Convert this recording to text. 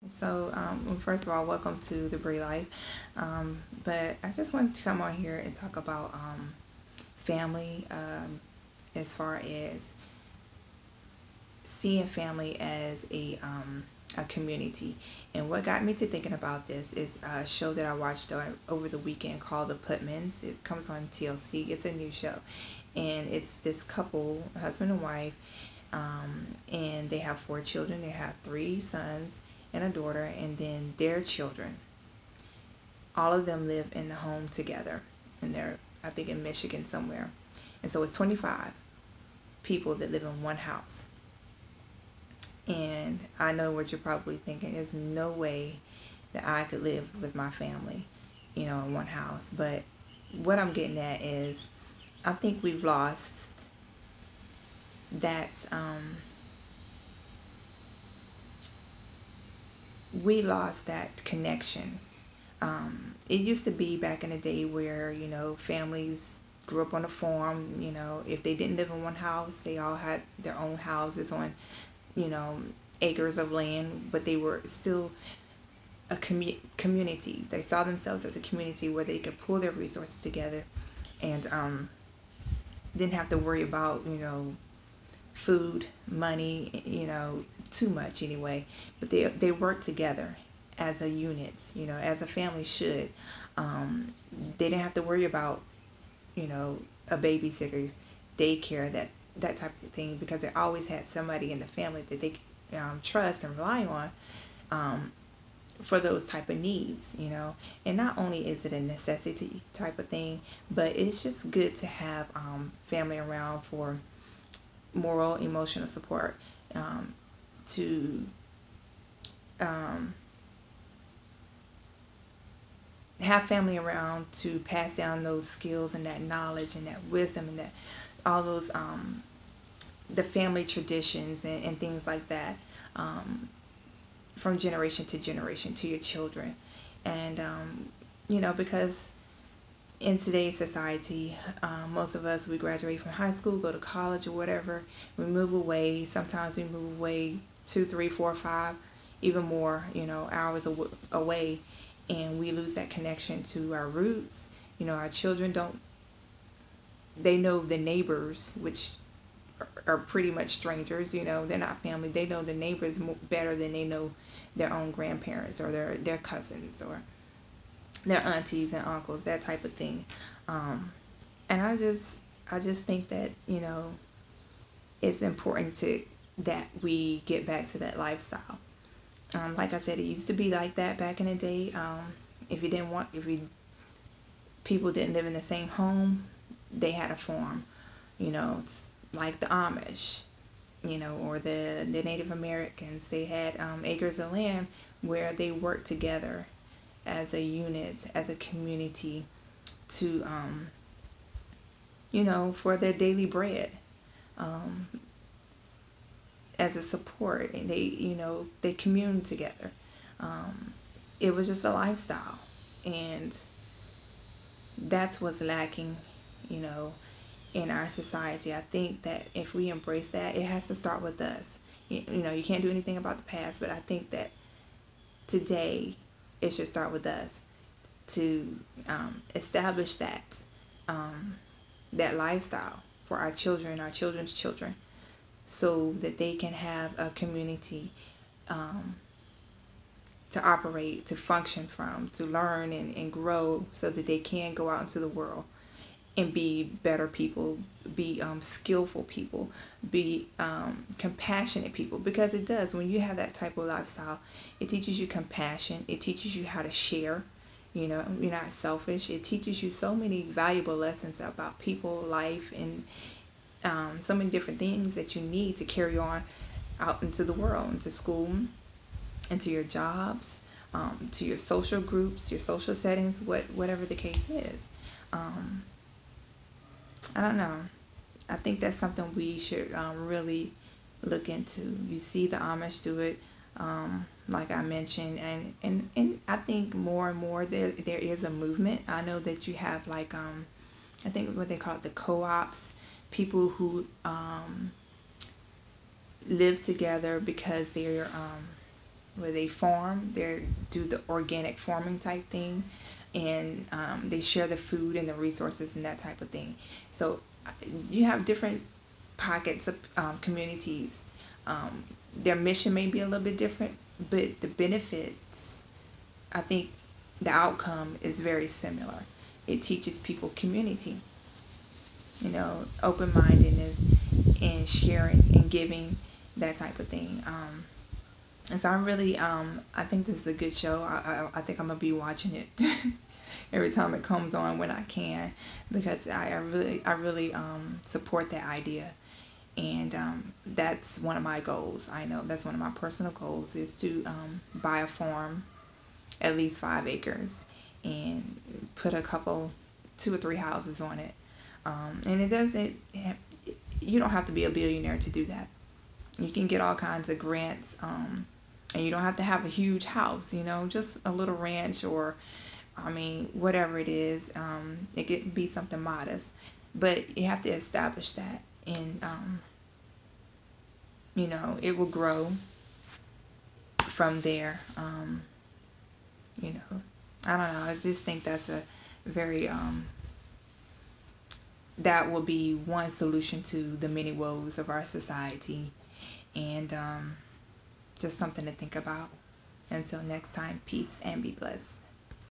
So, well, first of all, welcome to the Bree Life. But I just wanted to come on here and talk about family, as far as seeing family as a community. And what got me to thinking about this is a show that I watched over the weekend called The Putmans. It comes on TLC. It's a new show, and it's this couple, husband and wife, and they have four children. They have three sons and a daughter, and then their children. All of them live in the home together, and they're, I think, in Michigan somewhere. And so it's 25 people that live in one house. And I know what you're probably thinking. There's no way that I could live with my family, in one house. But what I'm getting at is, I think we've lost that. We lost that connection. It used to be back in the day where families grew up on a farm. If they didn't live in one house, they all had their own houses on you know acres of land, but they were still a community. They saw themselves as a community where they could pull their resources together and didn't have to worry about food, money, too much anyway. But they worked together as a unit, as a family should. They didn't have to worry about a babysitter, daycare, that type of thing, because they always had somebody in the family that they trust and rely on, for those type of needs. And not only is it a necessity type of thing, but it's just good to have family around for moral, emotional support, to um, have family around to pass down those skills and that knowledge and that wisdom and that all those the family traditions and things like that, from generation to generation to your children. And because in today's society, most of us, we graduate from high school, go to college or whatever, we move away. Sometimes we move away 2, 3, 4, 5, even more, hours away, and we lose that connection to our roots. Our children don't. They know the neighbors, which are pretty much strangers. They're not family. They know the neighbors better than they know their own grandparents or their cousins or their aunties and uncles, that type of thing. And I just think that it's important to that we get back to that lifestyle. Like I said, it used to be like that back in the day. If people didn't live in the same home, they had a farm. It's like the Amish, or the Native Americans. They had acres of land where they worked together as a unit, as a community, to for their daily bread, um, as a support, and they commune together. Um, it was just a lifestyle, and that's what's lacking, you know, in our society. I think that if we embrace that, it has to start with us. You can't do anything about the past, but I think that today it should start with us to establish um, that lifestyle for our children, our children's children, so that they can have a community, um, to operate, to function from, to learn and grow, so that they can go out into the world and be better people, be skillful people, be compassionate people. Because it does, when you have that type of lifestyle, it teaches you compassion, it teaches you how to share. You're not selfish. It teaches you so many valuable lessons about people, life, and so many different things that you need to carry on out into the world, into school, into your jobs, to your social groups, your social settings, whatever the case is. Um, I don't know. I think that's something we should really look into. You see the Amish do it, like I mentioned, and I think more and more there is a movement. I know that you have like I think what they call it, the co-ops, people who live together because they're where they farm. They do the organic farming type thing, and they share the food and the resources and that type of thing. So you have different pockets of communities. Their mission may be a little bit different, but the benefits, I think, the outcome is very similar. It teaches people community, open mindedness and sharing and giving, that type of thing. And so I think this is a good show. I think I'm gonna be watching it every time it comes on when I can, because I really support that idea, and that's one of my goals. I know that's one of my personal goals, is to buy a farm, at least 5 acres, and put a couple, 2 or 3 houses on it. And it doesn't. You don't have to be a billionaire to do that. You can get all kinds of grants, and you don't have to have a huge house. Just a little ranch, or, I mean, whatever it is. It could be something modest, but you have to establish that, and it will grow from there. I don't know. I just think that's a very that will be one solution to the many woes of our society, and just something to think about. Until next time, peace and be blessed.